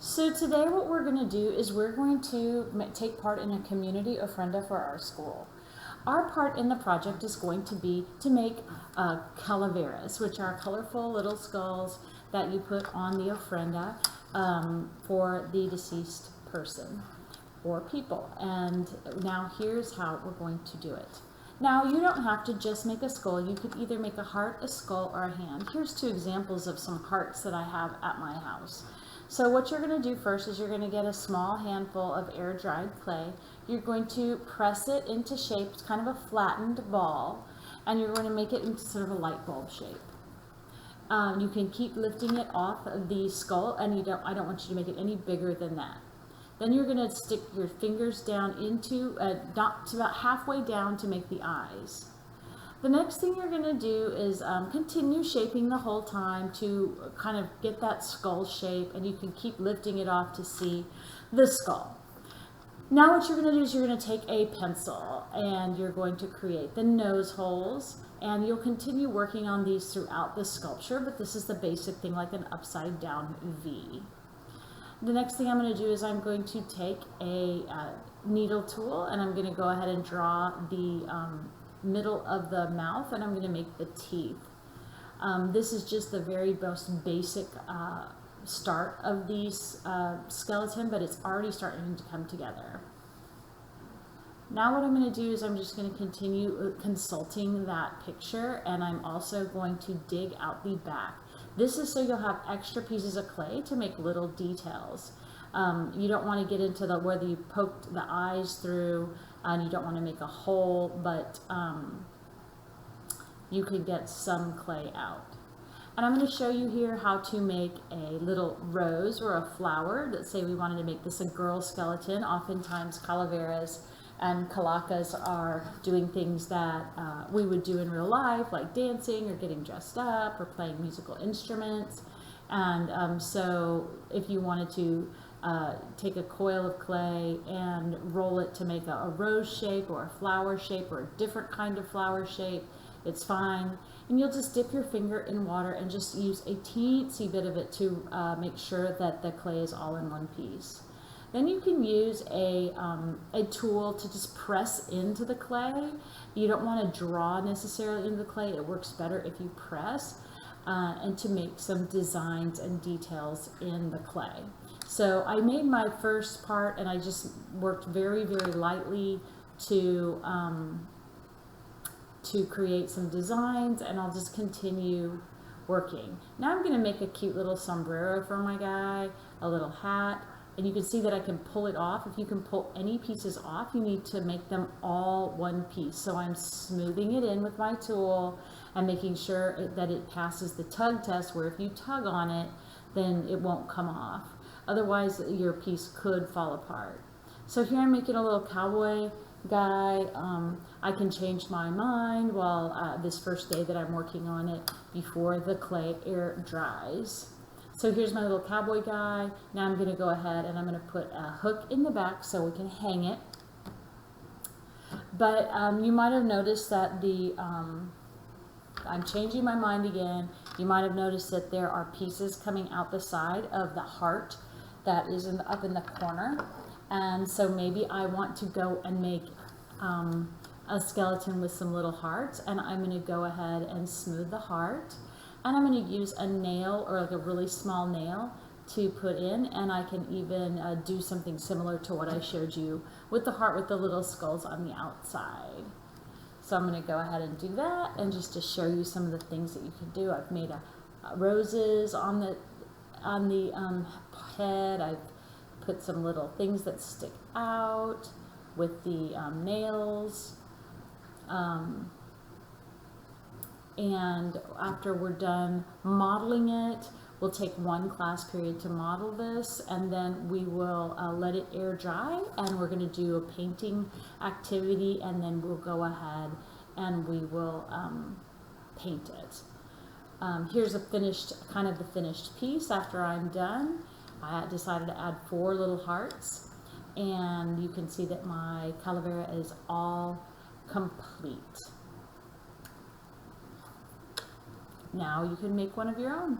So today what we're going to do is we're going to take part in a community ofrenda for our school. Our part in the project is going to be to make calaveras, which are colorful little skulls that you put on the ofrenda for the deceased person or people. And now here's how we're going to do it. Now you don't have to just make a skull. You could either make a heart, a skull, or a hand. Here's two examples of some hearts that I have at my house. So what you're going to do first is you're going to get a small handful of air-dried clay. You're going to press it into shape. It's kind of a flattened ball, and you're going to make it into sort of a light bulb shape. You can keep lifting it off of the skull, and I don't want you to make it any bigger than that. Then you're going to stick your fingers down into, to about halfway down to make the eyes. The next thing you're going to do is continue shaping the whole time to kind of get that skull shape, and you can keep lifting it off to see the skull. Now what you're going to do is you're going to take a pencil and you're going to create the nose holes, and you'll continue working on these throughout the sculpture, but this is the basic thing, like an upside down V. The next thing I'm going to do is I'm going to take a needle tool, and I'm going to go ahead and draw the middle of the mouth, and I'm going to make the teeth. This is just the very most basic start of the skeleton, but it's already starting to come together. Now what I'm going to do is I'm just going to continue consulting that picture, and I'm also going to dig out the back. This is so you'll have extra pieces of clay to make little details. You don't want to get into where you poked the eyes through, and you don't want to make a hole, but you could get some clay out. And I'm going to show you here how to make a little rose or a flower. Let's say we wanted to make this a girl skeleton. Oftentimes calaveras and calacas are doing things that we would do in real life, like dancing or getting dressed up or playing musical instruments. And so if you wanted to take a coil of clay and roll it to make a rose shape or a flower shape or a different kind of flower shape, it's fine. And you'll just dip your finger in water and just use a teensy bit of it to make sure that the clay is all in one piece. Then you can use a tool to just press into the clay. You don't want to draw necessarily into the clay. It works better if you press and to make some designs and details in the clay. So I made my first part, and I just worked very, very lightly to create some designs, and I'll just continue working. Now I'm going to make a cute little sombrero for my guy, a little hat, and you can see that I can pull it off. If you can pull any pieces off, you need to make them all one piece. So I'm smoothing it in with my tool and making sure that it passes the tug test, where if you tug on it, then it won't come off. Otherwise, your piece could fall apart. So here I'm making a little cowboy guy. I can change my mind while this first day that I'm working on it before the clay air dries. So here's my little cowboy guy. Now I'm going to go ahead and I'm going to put a hook in the back so we can hang it. But you might have noticed that I'm changing my mind again. You might have noticed that there are pieces coming out the side of the heart that is up in the corner. And so maybe I want to go and make a skeleton with some little hearts, and I'm going to go ahead and smooth the heart. And I'm going to use a nail, or like a really small nail, to put in, and I can even do something similar to what I showed you with the heart with the little skulls on the outside. So I'm going to go ahead and do that, and just to show you some of the things that you can do. I've made roses on the head. I've put some little things that stick out with the nails. And after we're done modeling it, we'll take one class period to model this, and then we will let it air dry, and we're going to do a painting activity, and then we'll go ahead and we will paint it. Here's a kind of the finished piece. After I'm done, I decided to add 4 little hearts, and you can see that my calavera is all complete. Now you can make one of your own.